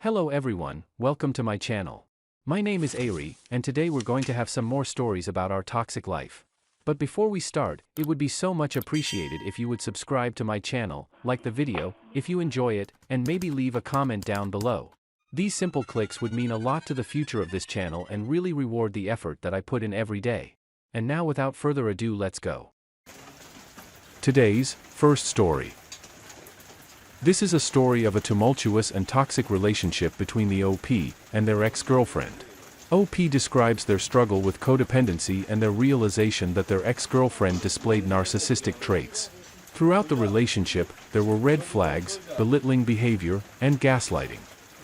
Hello everyone, welcome to my channel. My name is Ari, and today we're going to have some more stories about our toxic life. But before we start, it would be so much appreciated if you would subscribe to my channel, like the video, if you enjoy it, and maybe leave a comment down below. These simple clicks would mean a lot to the future of this channel and really reward the effort that I put in every day. And now without further ado, let's go. Today's first story. This is a story of a tumultuous and toxic relationship between the OP and their ex-girlfriend. OP describes their struggle with codependency and their realization that their ex-girlfriend displayed narcissistic traits. Throughout the relationship, there were red flags, belittling behavior, and gaslighting.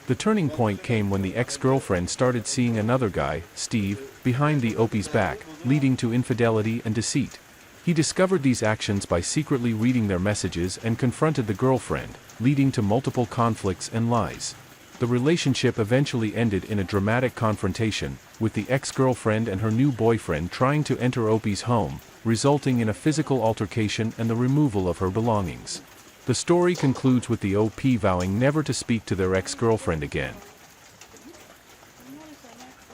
The turning point came when the ex-girlfriend started seeing another guy, Steve, behind the OP's back, leading to infidelity and deceit. He discovered these actions by secretly reading their messages and confronted the girlfriend, leading to multiple conflicts and lies. The relationship eventually ended in a dramatic confrontation, with the ex-girlfriend and her new boyfriend trying to enter OP's home, resulting in a physical altercation and the removal of her belongings. The story concludes with the OP vowing never to speak to their ex-girlfriend again.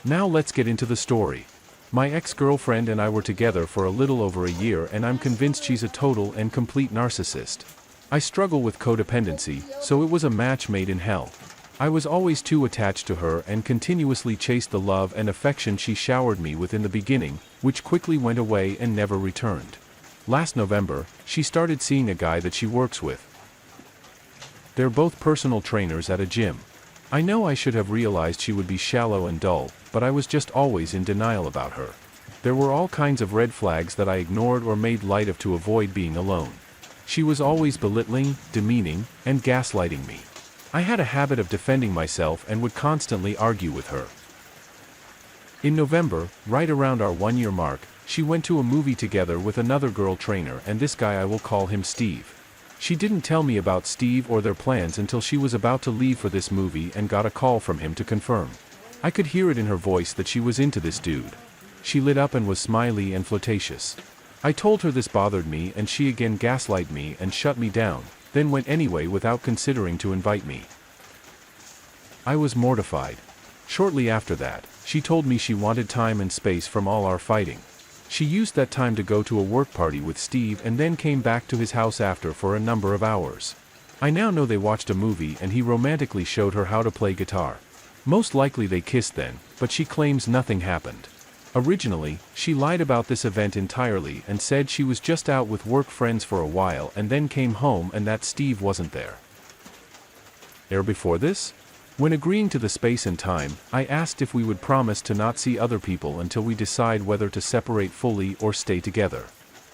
Now let's get into the story. My ex-girlfriend and I were together for a little over a year, and I'm convinced she's a total and complete narcissist. I struggle with codependency, so it was a match made in hell. I was always too attached to her and continuously chased the love and affection she showered me with in the beginning, which quickly went away and never returned. Last November, she started seeing a guy that she works with. They're both personal trainers at a gym. I know I should have realized she would be shallow and dull, but I was just always in denial about her. There were all kinds of red flags that I ignored or made light of to avoid being alone. She was always belittling, demeaning, and gaslighting me. I had a habit of defending myself and would constantly argue with her. In November, right around our 1-year mark, she went to a movie together with another girl trainer, and this guy, I will call him Steve. She didn't tell me about Steve or their plans until she was about to leave for this movie and got a call from him to confirm. I could hear it in her voice that she was into this dude. She lit up and was smiley and flirtatious. I told her this bothered me, and she again gaslighted me and shut me down, then went anyway without considering to invite me. I was mortified. Shortly after that, she told me she wanted time and space from all our fighting. She used that time to go to a work party with Steve and then came back to his house after for a number of hours. I now know they watched a movie and he romantically showed her how to play guitar. Most likely they kissed then, but she claims nothing happened. Originally, she lied about this event entirely and said she was just out with work friends for a while and then came home and that Steve wasn't there. Before this? When agreeing to the space and time, I asked if we would promise to not see other people until we decide whether to separate fully or stay together.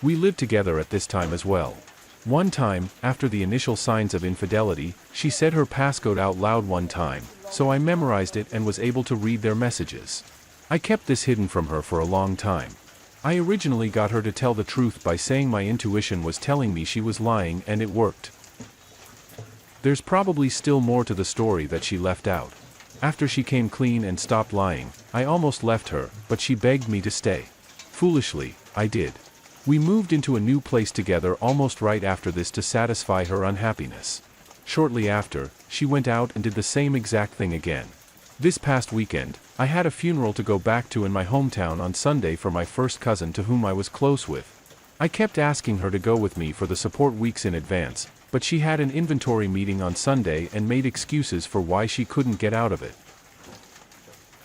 We lived together at this time as well. One time, after the initial signs of infidelity, she said her passcode out loud one time, so I memorized it and was able to read their messages. I kept this hidden from her for a long time. I originally got her to tell the truth by saying my intuition was telling me she was lying, and it worked. There's probably still more to the story that she left out. After she came clean and stopped lying, I almost left her, but she begged me to stay. Foolishly, I did. We moved into a new place together almost right after this to satisfy her unhappiness. Shortly after, she went out and did the same exact thing again. This past weekend, I had a funeral to go back to in my hometown on Sunday for my first cousin to whom I was close with. I kept asking her to go with me for the support weeks in advance, but she had an inventory meeting on Sunday and made excuses for why she couldn't get out of it.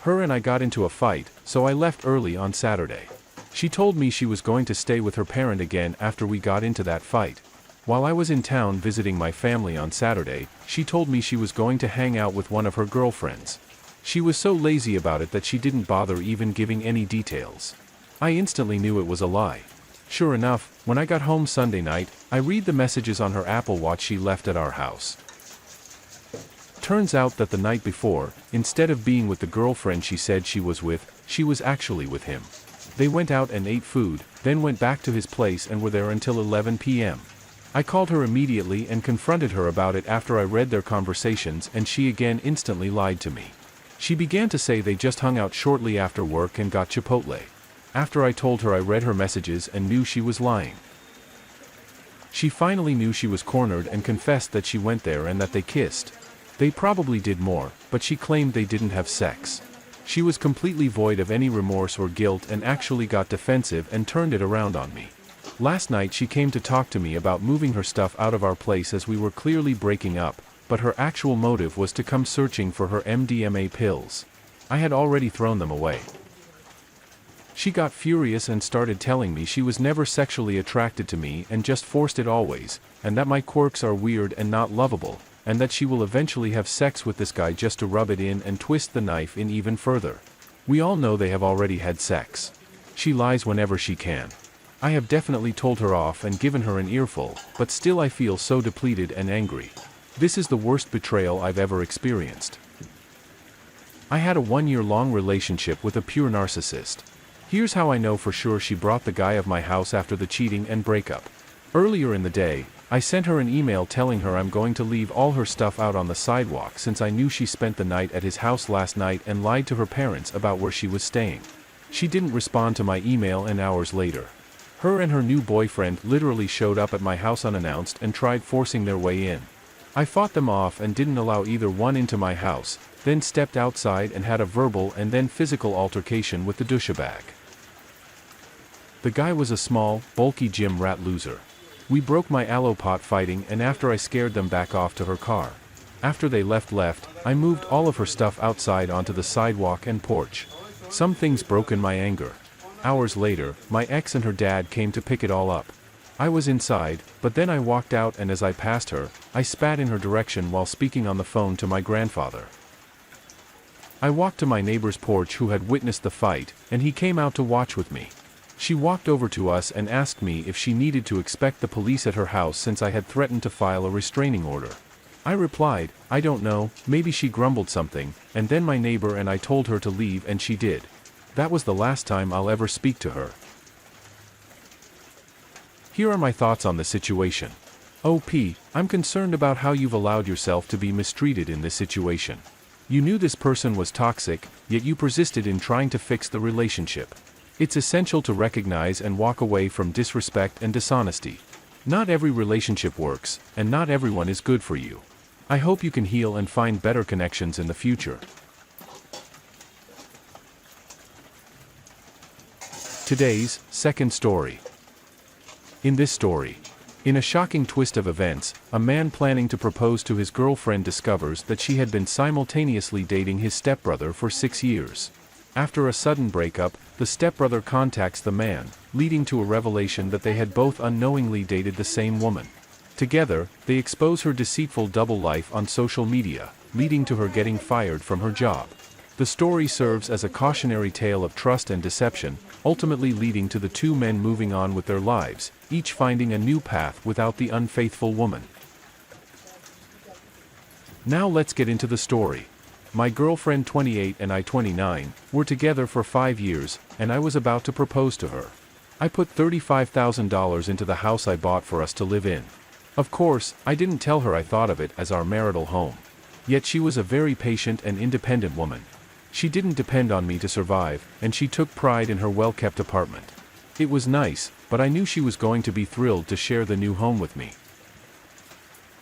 Her and I got into a fight, so I left early on Saturday. She told me she was going to stay with her parent again after we got into that fight. While I was in town visiting my family on Saturday, she told me she was going to hang out with one of her girlfriends. She was so lazy about it that she didn't bother even giving any details. I instantly knew it was a lie. Sure enough, when I got home Sunday night, I read the messages on her Apple Watch she left at our house. Turns out that the night before, instead of being with the girlfriend she said she was with, she was actually with him. They went out and ate food, then went back to his place and were there until 11 p.m. I called her immediately and confronted her about it after I read their conversations, and she again instantly lied to me. She began to say they just hung out shortly after work and got Chipotle. After I told her I read her messages and knew she was lying. She finally knew she was cornered and confessed that she went there and that they kissed. They probably did more, but she claimed they didn't have sex. She was completely void of any remorse or guilt and actually got defensive and turned it around on me. Last night she came to talk to me about moving her stuff out of our place as we were clearly breaking up, but her actual motive was to come searching for her MDMA pills. I had already thrown them away. She got furious and started telling me she was never sexually attracted to me and just forced it always, and that my quirks are weird and not lovable, and that she will eventually have sex with this guy just to rub it in and twist the knife in even further. We all know they have already had sex. She lies whenever she can. I have definitely told her off and given her an earful, but still I feel so depleted and angry. This is the worst betrayal I've ever experienced. I had a 1-year-long relationship with a pure narcissist. Here's how I know for sure she brought the guy of my house after the cheating and breakup. Earlier in the day, I sent her an email telling her I'm going to leave all her stuff out on the sidewalk since I knew she spent the night at his house last night and lied to her parents about where she was staying. She didn't respond to my email, and hours later, her and her new boyfriend literally showed up at my house unannounced and tried forcing their way in. I fought them off and didn't allow either one into my house, then stepped outside and had a verbal and then physical altercation with the douchebag. The guy was a small, bulky gym rat loser. We broke my aloe pot fighting, and after I scared them back off to her car. After they left, I moved all of her stuff outside onto the sidewalk and porch. Some things broke in my anger. Hours later, my ex and her dad came to pick it all up. I was inside, but then I walked out, and as I passed her, I spat in her direction while speaking on the phone to my grandfather. I walked to my neighbor's porch who had witnessed the fight, and he came out to watch with me. She walked over to us and asked me if she needed to expect the police at her house since I had threatened to file a restraining order. I replied, I don't know, maybe she grumbled something, and then my neighbor and I told her to leave and she did. That was the last time I'll ever speak to her. Here are my thoughts on the situation. OP, I'm concerned about how you've allowed yourself to be mistreated in this situation. You knew this person was toxic, yet you persisted in trying to fix the relationship. It's essential to recognize and walk away from disrespect and dishonesty. Not every relationship works, and not everyone is good for you. I hope you can heal and find better connections in the future. Today's second story. In this story, in a shocking twist of events, a man planning to propose to his girlfriend discovers that she had been simultaneously dating his stepbrother for 6 years. After a sudden breakup, the stepbrother contacts the man, leading to a revelation that they had both unknowingly dated the same woman. Together, they expose her deceitful double life on social media, leading to her getting fired from her job. The story serves as a cautionary tale of trust and deception, ultimately leading to the two men moving on with their lives, each finding a new path without the unfaithful woman. Now let's get into the story. My girlfriend 28 and I 29, were together for 5 years, and I was about to propose to her. I put $35,000 into the house I bought for us to live in. Of course, I didn't tell her I thought of it as our marital home. Yet she was a very patient and independent woman. She didn't depend on me to survive, and she took pride in her well-kept apartment. It was nice, but I knew she was going to be thrilled to share the new home with me.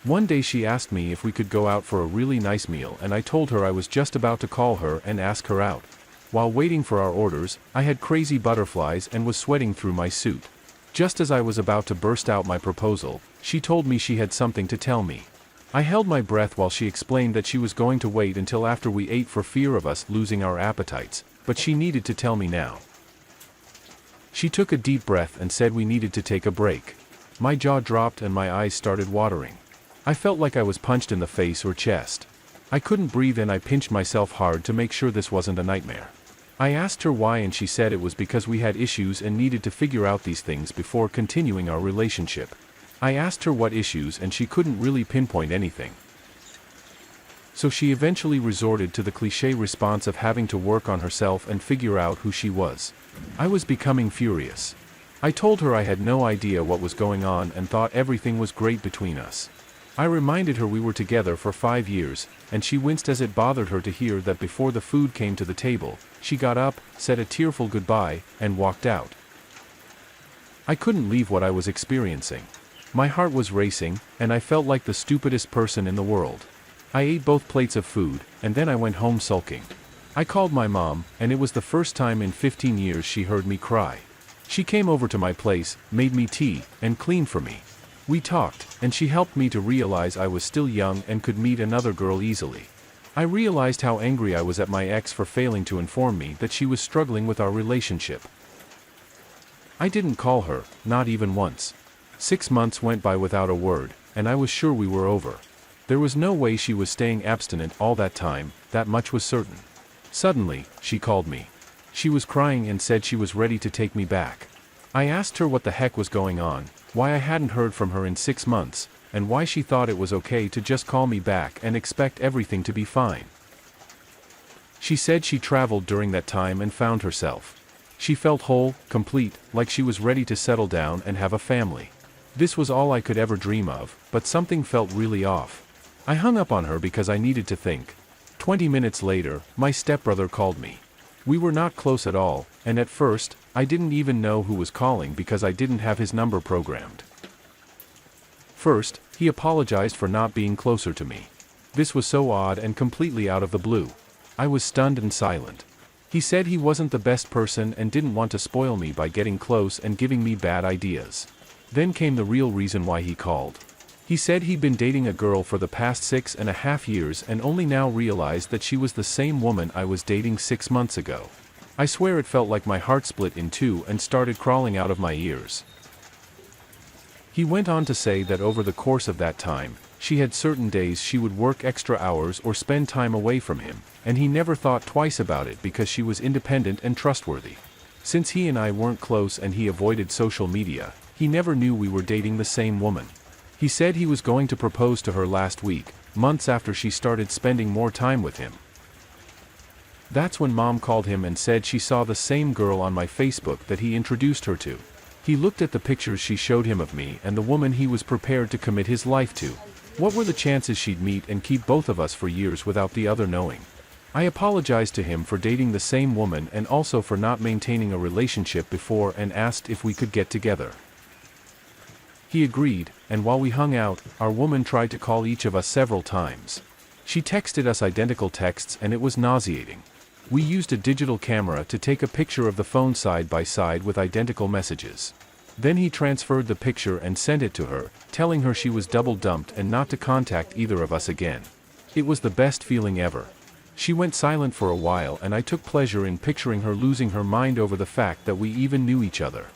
One day she asked me if we could go out for a really nice meal, and I told her I was just about to call her and ask her out. While waiting for our orders, I had crazy butterflies and was sweating through my suit. Just as I was about to burst out my proposal, she told me she had something to tell me. I held my breath while she explained that she was going to wait until after we ate for fear of us losing our appetites, but she needed to tell me now. She took a deep breath and said we needed to take a break. My jaw dropped and my eyes started watering. I felt like I was punched in the face or chest. I couldn't breathe and I pinched myself hard to make sure this wasn't a nightmare. I asked her why and she said it was because we had issues and needed to figure out these things before continuing our relationship. I asked her what issues and she couldn't really pinpoint anything. So she eventually resorted to the cliché response of having to work on herself and figure out who she was. I was becoming furious. I told her I had no idea what was going on and thought everything was great between us. I reminded her we were together for 5 years, and she winced as it bothered her to hear that before the food came to the table, she got up, said a tearful goodbye, and walked out. I couldn't leave what I was experiencing. My heart was racing, and I felt like the stupidest person in the world. I ate both plates of food, and then I went home sulking. I called my mom, and it was the first time in 15 years she heard me cry. She came over to my place, made me tea, and cleaned for me. We talked, and she helped me to realize I was still young and could meet another girl easily. I realized how angry I was at my ex for failing to inform me that she was struggling with our relationship. I didn't call her, not even once. 6 months went by without a word, and I was sure we were over. There was no way she was staying abstinent all that time, that much was certain. Suddenly, she called me. She was crying and said she was ready to take me back. I asked her what the heck was going on, why I hadn't heard from her in 6 months, and why she thought it was okay to just call me back and expect everything to be fine. She said she traveled during that time and found herself. She felt whole, complete, like she was ready to settle down and have a family. This was all I could ever dream of, but something felt really off. I hung up on her because I needed to think. 20 minutes later, my stepbrother called me. We were not close at all, and at first, I didn't even know who was calling because I didn't have his number programmed. First, he apologized for not being closer to me. This was so odd and completely out of the blue. I was stunned and silent. He said he wasn't the best person and didn't want to spoil me by getting close and giving me bad ideas. Then came the real reason why he called. He said he'd been dating a girl for the past 6.5 years and only now realized that she was the same woman I was dating 6 months ago. I swear it felt like my heart split in two and started crawling out of my ears. He went on to say that over the course of that time, she had certain days she would work extra hours or spend time away from him, and he never thought twice about it because she was independent and trustworthy. Since he and I weren't close and he avoided social media, he never knew we were dating the same woman. He said he was going to propose to her last week, months after she started spending more time with him. That's when Mom called him and said she saw the same girl on my Facebook that he introduced her to. He looked at the pictures she showed him of me and the woman he was prepared to commit his life to. What were the chances she'd meet and keep both of us for years without the other knowing? I apologized to him for dating the same woman and also for not maintaining a relationship before and asked if we could get together. He agreed, and while we hung out, our woman tried to call each of us several times. She texted us identical texts and it was nauseating. We used a digital camera to take a picture of the phone side by side with identical messages. Then he transferred the picture and sent it to her, telling her she was double dumped and not to contact either of us again. It was the best feeling ever. She went silent for a while and I took pleasure in picturing her losing her mind over the fact that we even knew each other.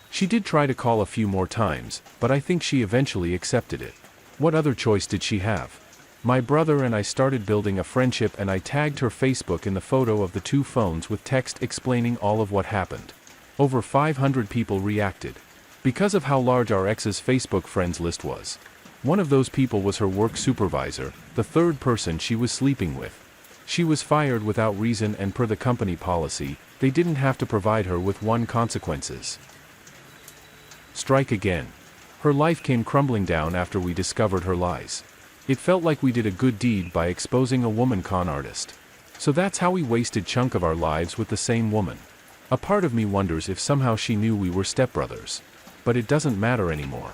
She did try to call a few more times, but I think she eventually accepted it. What other choice did she have? My brother and I started building a friendship and I tagged her Facebook in the photo of the two phones with text explaining all of what happened. Over 500 people reacted. Because of how large our ex's Facebook friends list was. One of those people was her work supervisor, the third person she was sleeping with. She was fired without reason and per the company policy, they didn't have to provide her with consequences. Strike again. Her life came crumbling down after we discovered her lies. It felt like we did a good deed by exposing a woman con artist. So that's how we wasted chunk of our lives with the same woman. A part of me wonders if somehow she knew we were stepbrothers. But it doesn't matter anymore.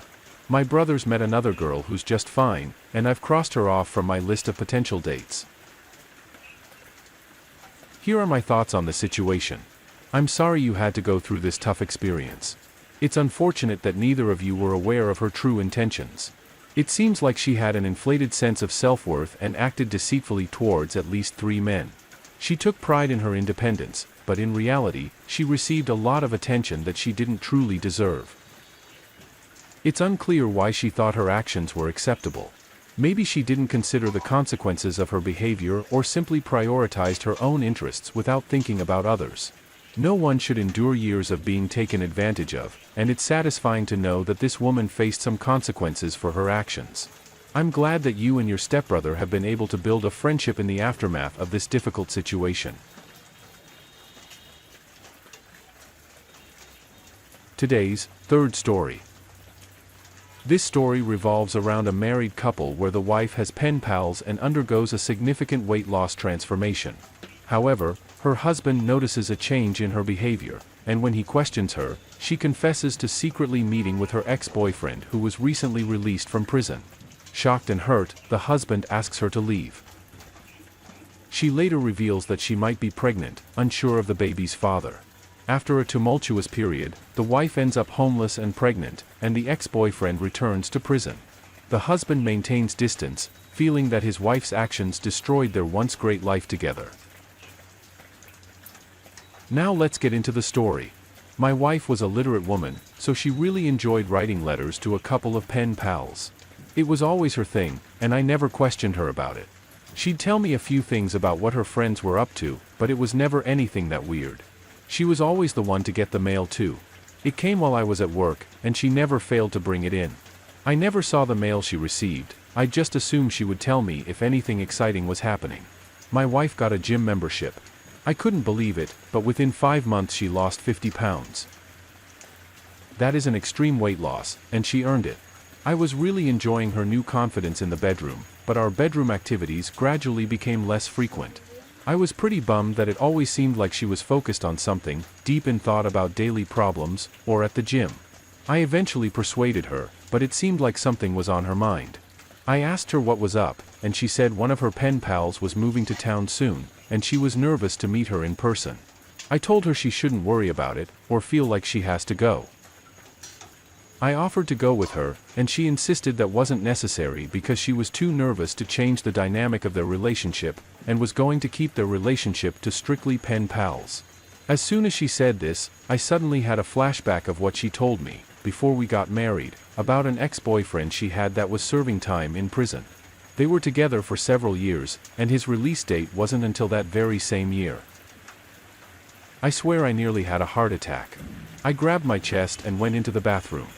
My brother's met another girl who's just fine, and I've crossed her off from my list of potential dates. Here are my thoughts on the situation. I'm sorry you had to go through this tough experience. It's unfortunate that neither of you were aware of her true intentions. It seems like she had an inflated sense of self-worth and acted deceitfully towards at least 3 men. She took pride in her independence, but in reality, she received a lot of attention that she didn't truly deserve. It's unclear why she thought her actions were acceptable. Maybe she didn't consider the consequences of her behavior or simply prioritized her own interests without thinking about others. No one should endure years of being taken advantage of, and it's satisfying to know that this woman faced some consequences for her actions. I'm glad that you and your stepbrother have been able to build a friendship in the aftermath of this difficult situation. Today's third story. This story revolves around a married couple where the wife has pen pals and undergoes a significant weight loss transformation. However, her husband notices a change in her behavior, and when he questions her, she confesses to secretly meeting with her ex-boyfriend who was recently released from prison. Shocked and hurt, the husband asks her to leave. She later reveals that she might be pregnant, unsure of the baby's father. After a tumultuous period, the wife ends up homeless and pregnant, and the ex-boyfriend returns to prison. The husband maintains distance, feeling that his wife's actions destroyed their once great life together. Now let's get into the story. My wife was a literate woman, so she really enjoyed writing letters to a couple of pen pals. It was always her thing, and I never questioned her about it. She'd tell me a few things about what her friends were up to, but it was never anything that weird. She was always the one to get the mail too. It came while I was at work, and she never failed to bring it in. I never saw the mail she received. I just assumed she would tell me if anything exciting was happening. My wife got a gym membership. I couldn't believe it, but within 5 months she lost 50 pounds. That is an extreme weight loss, and she earned it. I was really enjoying her new confidence in the bedroom, but our bedroom activities gradually became less frequent. I was pretty bummed that it always seemed like she was focused on something, deep in thought about daily problems, or at the gym. I eventually persuaded her, but it seemed like something was on her mind. I asked her what was up, and she said one of her pen pals was moving to town soon, and she was nervous to meet her in person. I told her she shouldn't worry about it, or feel like she has to go. I offered to go with her, and she insisted that wasn't necessary because she was too nervous to change the dynamic of their relationship, and was going to keep their relationship to strictly pen pals. As soon as she said this, I suddenly had a flashback of what she told me, before we got married, about an ex-boyfriend she had that was serving time in prison. They were together for several years, and his release date wasn't until that very same year. I swear I nearly had a heart attack. I grabbed my chest and went into the bathroom.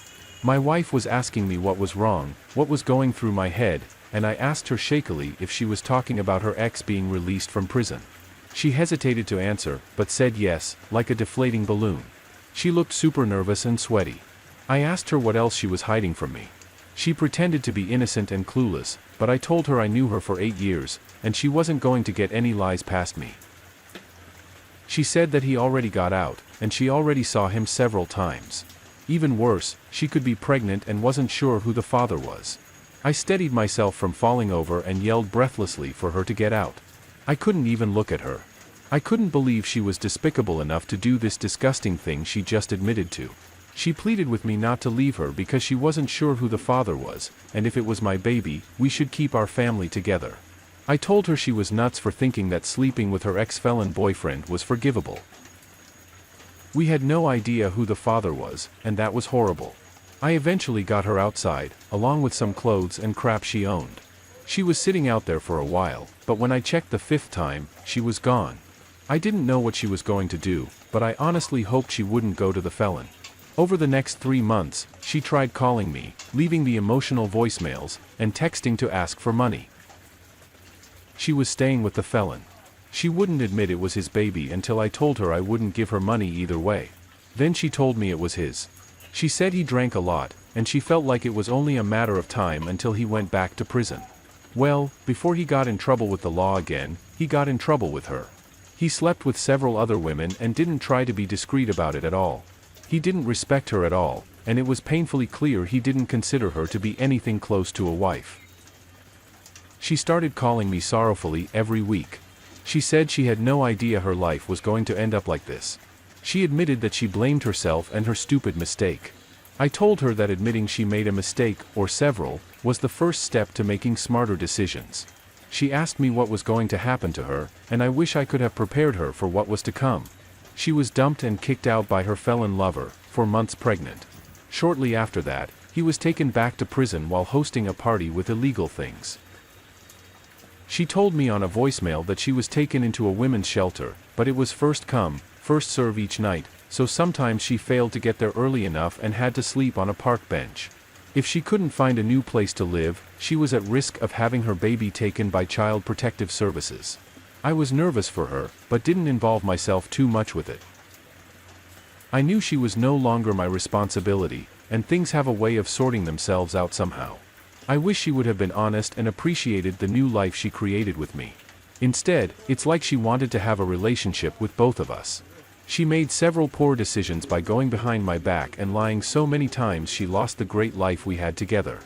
My wife was asking me what was wrong, what was going through my head, and I asked her shakily if she was talking about her ex being released from prison. She hesitated to answer, but said yes, like a deflating balloon. She looked super nervous and sweaty. I asked her what else she was hiding from me. She pretended to be innocent and clueless, but I told her I knew her for 8 years, and she wasn't going to get any lies past me. She said that he already got out, and she already saw him several times. Even worse, she could be pregnant and wasn't sure who the father was. I steadied myself from falling over and yelled breathlessly for her to get out. I couldn't even look at her. I couldn't believe she was despicable enough to do this disgusting thing she just admitted to. She pleaded with me not to leave her because she wasn't sure who the father was, and if it was my baby, we should keep our family together. I told her she was nuts for thinking that sleeping with her ex-felon boyfriend was forgivable. We had no idea who the father was, and that was horrible. I eventually got her outside, along with some clothes and crap she owned. She was sitting out there for a while, but when I checked the 5th time, she was gone. I didn't know what she was going to do, but I honestly hoped she wouldn't go to the felon. Over the next 3 months, she tried calling me, leaving the emotional voicemails, and texting to ask for money. She was staying with the felon. She wouldn't admit it was his baby until I told her I wouldn't give her money either way. Then she told me it was his. She said he drank a lot, and she felt like it was only a matter of time until he went back to prison. Well, before he got in trouble with the law again, he got in trouble with her. He slept with several other women and didn't try to be discreet about it at all. He didn't respect her at all, and it was painfully clear he didn't consider her to be anything close to a wife. She started calling me sorrowfully every week. She said she had no idea her life was going to end up like this. She admitted that she blamed herself and her stupid mistake. I told her that admitting she made a mistake, or several, was the first step to making smarter decisions. She asked me what was going to happen to her, and I wish I could have prepared her for what was to come. She was dumped and kicked out by her felon lover, 4 months pregnant. Shortly after that, he was taken back to prison while hosting a party with illegal things. She told me on a voicemail that she was taken into a women's shelter, but it was first come, first serve each night, so sometimes she failed to get there early enough and had to sleep on a park bench. If she couldn't find a new place to live, she was at risk of having her baby taken by Child Protective Services. I was nervous for her, but didn't involve myself too much with it. I knew she was no longer my responsibility, and things have a way of sorting themselves out somehow. I wish she would have been honest and appreciated the new life she created with me. Instead, it's like she wanted to have a relationship with both of us. She made several poor decisions by going behind my back and lying so many times she lost the great life we had together.